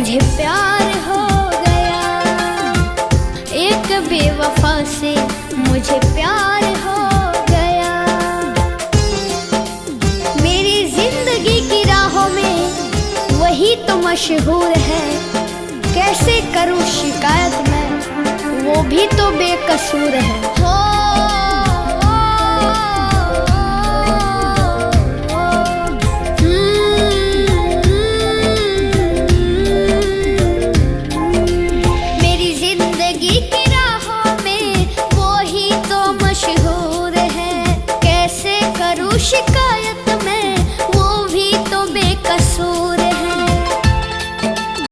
मुझे प्यार हो गया, एक बेवफा से मुझे प्यार हो गया। मेरी जिंदगी की राहों में वही तो मशहूर है, कैसे करूं शिकायत मैं, वो भी तो बेकसूर है। हो